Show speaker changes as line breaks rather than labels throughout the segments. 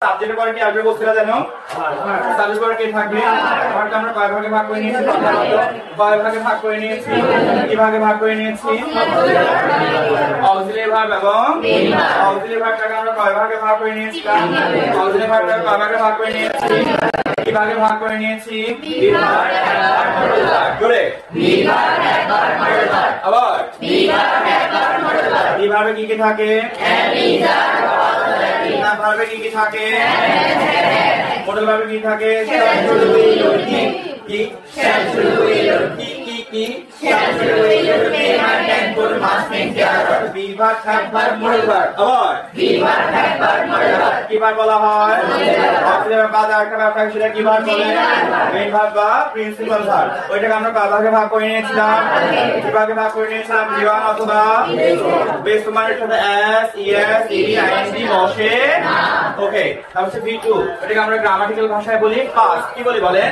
সাবজেক্টের পরে কি আসবে বলছিলা জানো? সাবজেক্টের পরে কি থাকবে? ভাগটা আমরা কয় ভাগে ভাগ করে নিয়েছি? কয় ভাগে ভাগ করে নিয়েছি? কি ভাগে ভাগ করে নিয়েছি? অক্সিলারি ভার্ব এবং অক্সিলারি ভার্বটাকে আমরা কয় ভাগে ভাগ করে নিয়েছিলাম? অক্সিলারি ভার্বটাকে কয় ভাগে ভাগ করে নিয়েছি? কি ভাগে ভাগ করে নিয়েছি? বিভাগ জোরে বিভাগ একবার মডেল ভার্ব আবার বিভাগ একবার মডেল ভার্ব বিভাগে কি কি থাকে? না ভার্বে কি কি থাকে? মডেল ভার্বে কি থাকে? কি বিভাগ একবার মডেল ভার্ব আবার বিভাগ একবার মডেল ভার্ব কি ভার্ব বলা হয়? অক্সিলারি ভার্ব বাদে আরেকটা ভার্ব থাকে সেটা কি ভার্ব বলে? মেইন ভার্ব বা প্রিন্সিপাল ভার্ব। ওইটাকে আমরা কয় ভাগে ভাগ করে নিয়েছিলাম? কি ভাগে ভাগ করে নিয়েছিলাম? V1 অথবা বেস তোমার সাথে s es ed ing বসে ওকে। তারপর V2 এটাকে আমরা গ্রামাটিক্যাল ভাষায় বলি পাস্ট কি বলি বলেন?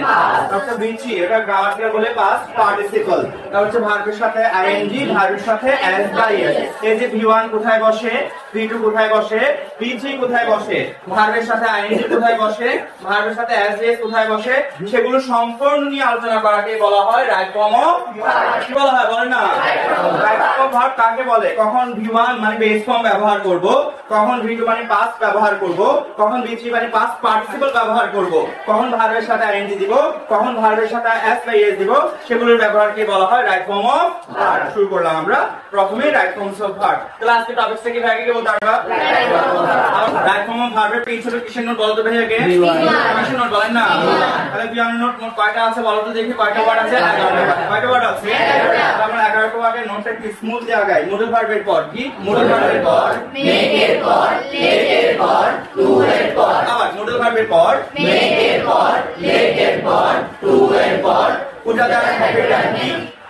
তারপর V3 এটা গ্রামাটিক্যাল বলে পাস্ট পার্টিসিপল। তারপর ভার্বের সাথে ing ভার্বের সাথে s বা es। এই যে V1 কোথায় বসে? V2 কোথায় বসে? V3 কোথায় বসে? ভার্বের সাথে ing কোথায় বসে? ভার্বের সাথে s es কোথায় বসে? সেগুলো সম্পূর্ণ নিয়ে আলোচনা করাকে বলা হয় রাইট ফর্ম অফ ভার্ব। কি বলা হয় বলেন না? রাইট ফর্ম অফ ভার্ব কাকে বলে? কখন V1 মানে বেস ফর্ম ব্যবহার করব, কখন V2 মানে পাস্ট ব্যবহার করব, কখন V3 মানে পাস্ট পার্টিসিপল ব্যবহার করব, কখন ভার্বের সাথে ing দিব, কখন ভার্বের সাথে s বা es দিব, সেগুলোর ব্যবহারকে বলা হয় রাইট ফর্ম অফ ভার্ব। শুরু করলাম আমরা প্রথমে রাইট ফর্মস অফ ভার্ব। তাহলে আজকে টপিকস থেকে ভাগে কি বলতে পারবা? রাইট ফর্ম অফ ভার্বের পেজ ছোট কিসের নোট বলতে ভাই আগে? কিসের নোট বলেন না? তাহলে V1 নোট মোট কয়টা আছে বলো তো দেখি? কয়টা ওয়ার্ড আছে? 11টা। কয়টা ওয়ার্ড আছে? আমরা 11টা ওয়ার্ডের নোটটা কি স্মুথ দিয়ে আগাই। মডেল ভার্বের পর কি? মডেল ভার্বের পর মেক এর পর লেট এর পর টু এর পর আবার মডেল ভার্বের পর মেক এর পর লেট এর পর টু এর পর উদাহরণ হ্যাবিটার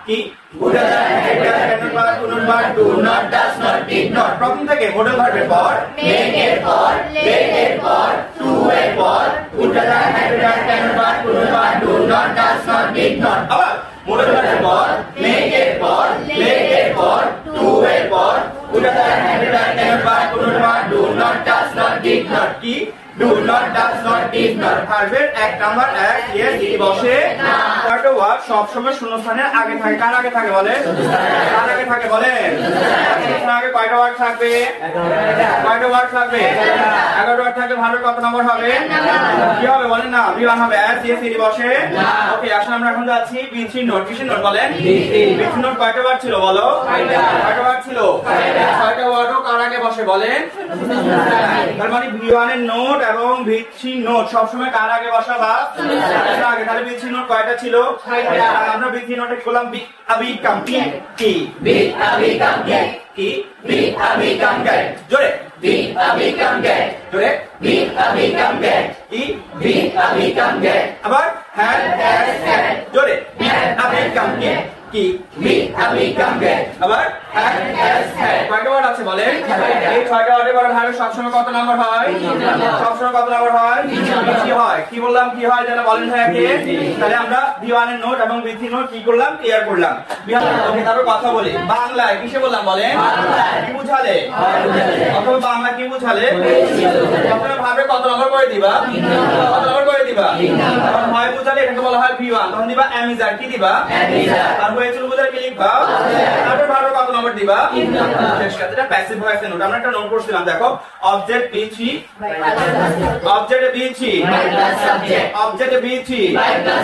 কি উদাহরণ হ্যাবিটার কেনবার পুনর্বার do not does not did not. প্রথম থেকে মডেল ভার্বের পর মেক এর পর লেট এর পর টু এর পর উদাহরণ হ্যাবিটার কেনবার পুনর্বার do not does not did not আবার মডেল ভার্বের পর মেক এর পর লেট এর পর টু এর পর উদাহরণ হ্যাবিটার কেনবার পুনর্বার do not does not did not কি do not does not did not ভার্বের এক নাম্বার s yes ed বসে না। কয়টা ওয়ার্ড সব সময় শূন্যস্থানের আগে থাকে? কার আগে থাকে বলে? কার আগে থাকে বলেন? শূন্যস্থানের আগে কয়টা ওয়ার্ড থাকবে? 11টা। কয়টা ওয়ার্ড থাকবে? 11টা ওয়ার্ড থাকলে ভার্বের কত নম্বর হবে? কি হবে বলেন না? V1 হবে s yes ed বসে না। ওকে আসলে আমরা এখন যাচ্ছি V3 নোট। কিসের নোট বলেন? V3 নোট কয়টা ওয়ার্ড ছিল বলো? কয়টা ওয়ার্ড ছিল? 6টা ওয়ার্ডও কার আগে বসে বলেন? তার মানে V1 এর নোট এবং V3 নোট সব সময় কার আগে বসাবা? আগে। তাহলে V3 নোট কয়টা ছিল? 6টা। আমরা V3 নোটে কি করলাম? বিগ আবি কাম কি বিগ আবি কাম কি বিগ আবি কাম জোরে বিগ আবি কাম জোরে বিগ আবি কাম কি বিগ আবি কাম আবার হ্যাড হ্যাড জোরে বিগ আবি কাম কি বিগ আবি কাম আবার হ্যাড হ্যাড। কয়টা ওয়ার্ড আছে বলেন? এই 6টা ওয়ার্ডের পরে ভার্বের সবসময় কত নাম্বার হয়? সবসময় কত নাম্বার হয়? কি হয়? কি বললাম কি হয় যেন বলেন ভাইয়াকে? তাহলে আমরা V1 এর নোট এবং V3 নোট কি করলাম? ক্লিয়ার করলাম। ওকে তারপর কথা বলি বাংলায় কিসে বললাম বলেন? কি বুঝালে? অথবা বাংলা কি বুঝালে? প্রথমে ভাবে কত নাম্বার করে দিবা? কত নাম্বার করে দিবা? তখন হয় বুঝালে এটাকে বলা হয় V1। তখন দিবা অ্যামিজার কি দিবা? অ্যামিজার। আর হয়েছিল বুঝালে কি লিখবা? তারপর ভাবে কত নাম্বার দিবা? শেষ কথা। এটা প্যাসিভ ভয়েস নোট। আমরা একটা নোট করছিলাম দেখো object B3 object B3 object B3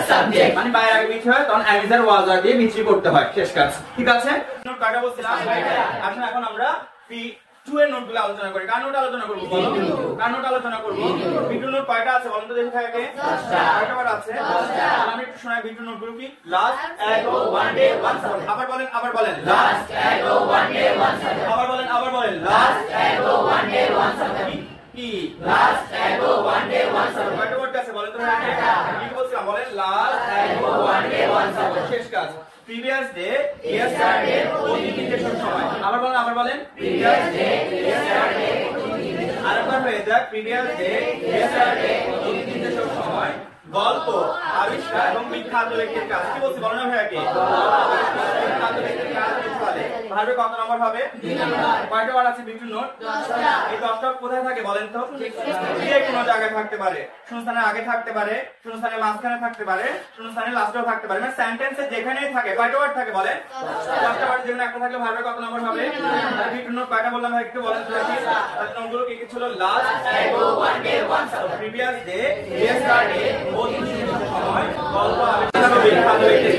subject মানে বাইরে আগে B3 হয় তখন অ্যামিজার ওয়াজার দিয়ে B3 করতে হয়। শেষ কাজ। ঠিক আছে? নোট কাটা বলছিলাম। আসলে এখন আমরা V2 এর নোটগুলো আলোচনা করি। কার নোট আলোচনা করব বলো? কার নোট আলোচনা করব? V2 নোট কয়টা আছে বলেন তো দেখি থাকে? 10টা কয়টা আছে? 10টা। আমি একটু শোনাই V2 নোটগুলো কি? লাস্ট এগো ওয়ান ডে ওয়ান সার্ভ। আবার বলেন লাস্ট এগো ওয়ান ডে ওয়ান সার্ভ। আবার বলেন লাস্ট এগো ওয়ান ডে ওয়ান সার্ভ। কি লাস্ট এগো ওয়ান ডে ওয়ান সার্ভ। কয়টা ওয়ার্ড আছে বলেন তো থাকে? কি বলছিলাম বলেন লাস্ট এগো ওয়ান ডে ওয়ান সার্ভ। শেষ কাজ। প্রিভিয়াস ডে ইয়েস্টারডে অতীত নির্দেশক সময়। আবার বলেন প্রিভিয়াস ডে ইয়েস্টারডে আরেকবার হয়ে যাক প্রিভিয়াস ডে ইয়েস্টারডে অতীত নির্দেশক সময় গল্প আবিষ্কার এবং বিখ্যাত ব্যক্তির কাজ। কি বলছি বলেন না ভাইয়াকে? বিখ্যাত ব্যক্তির কাজ ভার্বের কত নম্বর হবে? 2 নম্বর। কয়টা ওয়ার্ড আছে বিট্রুট নোট? 10টা। এই 10টা কোথায় থাকে বলেন তো? যে কোনো জায়গায় থাকতে পারে। শূন্যস্থানের আগে থাকতে পারে, শূন্যস্থানের মাঝখানে থাকতে পারে, শূন্যস্থানের লাস্টেও থাকতে পারে। মানে সেন্টেন্সে যেখানেই থাকে কয়টা ওয়ার্ড থাকে বলেন? 10টা ওয়ার্ড। যেখানে একটা থাকলে ভার্বের কত নম্বর হবে? বিট্রুট নোট কয়টা বললাম ভাই একটু বলেন তো দেখি। তাহলে নম্বরগুলো কি কি ছিল? Last, ago, one day, once, previous day, yesterday, অতীত সময়, গল্প, আলোচনা,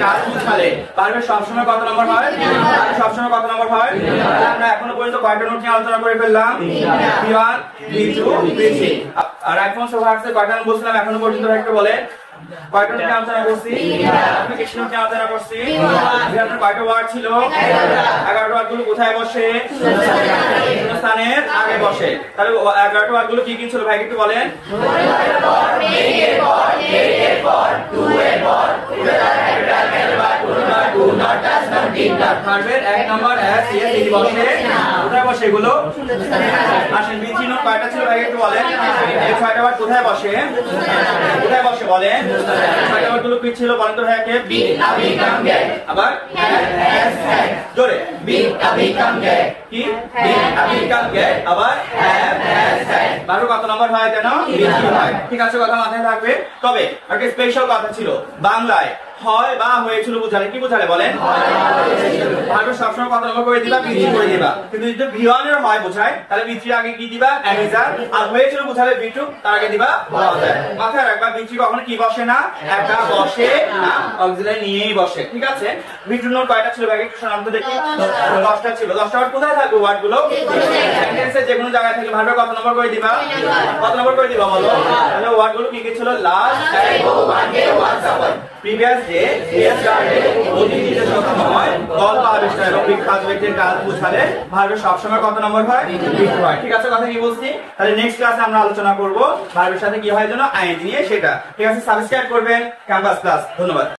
কাজ বুঝালে ভার্বের সবসময় কত নম্বর হয়? সবসময় কত নম্বর হয়? আমরা এখনো পর্যন্ত কয়টা নোট নিয়ে আলোচনা করে ফেললাম? V1, V2, V3। আর এখন সোভার্সে কয়টা নোট বলছিলাম এখনো পর্যন্ত একটু বলে? কয়টা নোট নিয়ে আলোচনা করছি? অ্যাপ্লিকেশন নোট নিয়ে আলোচনা করছি। এখানে কয়টা ওয়ার্ড ছিল? 11টা ওয়ার্ড গুলো কোথায় বসে? শূন্যস্থানের আগে বসে। তাহলে 11টা ওয়ার্ড গুলো কি কি ছিল ভাই একটু বলেন? ভার্বের 1 নম্বর এস এস এই বসে কোথায় বসে এগুলো? আসেন B3 নোট কয়টা ছিল ভাই একটু বলেন? এই 6টা ওয়ার্ড কোথায় বসে? কোথায় বসে বলেন? 6টা ওয়ার্ড গুলো কি ছিল বলেন তো ভাইকে? বি আবি কাম গে। আবার এস হ্যাভ জোরে বি আবি কাম গে। কি বি আবি কাম গে। আবার হ্যাভ এস হ্যাভ। ভার্ব কত নম্বর হয় জানো? B3 হয়। ঠিক আছে, কথা মাথায় থাকবে। তবে একটা স্পেশাল কথা ছিল, বাংলায় হয় বা হয়েছিল বুঝালে কি বুঝালে বলেন? ভার্ব সবসময় কত নম্বর করে দিবা? B3 করে দিবা। কিন্তু যদি V1 এর হয় বোঝায় তাহলে B3 আগে কি দিবা? অ্যামিজার। আর হয়েছিল বুঝালে B2 তার আগে দিবা ওয়াজার। মাথায় রাখবা B3 কখনো কি বসে না? একা বসে না, অক্সিলারি নিয়েই বসে। ঠিক আছে, B2 নোট কয়টা ছিল ভাই একটু শোনান তো দেখি। 10টা ছিল। 10টা ওয়ার্ড কোথায় থাকবে ওয়ার্ড গুলো? সেন্টেন্সে যে কোনো জায়গায় থাকলে ভার্ব কত নম্বর করে দিবা? কত নম্বর করে দিবা বলো? তাহলে ওয়ার্ড গুলো কি কি ছিল? Last, ago, one day, once, hour, previous day, yesterday, অতীত সময়, গল্প, আবিষ্কার এবং বিখ্যাত ব্যক্তির কাজ বুঝালে ভার্বের সবসময় কত নম্বর হয়? B2 হয়। ঠিক আছে, কথা কি বলছি? তাহলে নেক্সট ক্লাসে আমরা আলোচনা করব ভার্বের সাথে কি হয় যেন আইএনজি নিয়ে সেটা। ঠিক আছে, সাবস্ক্রাইব করবেন ক্যাম্পাস ক্লাস। ধন্যবাদ।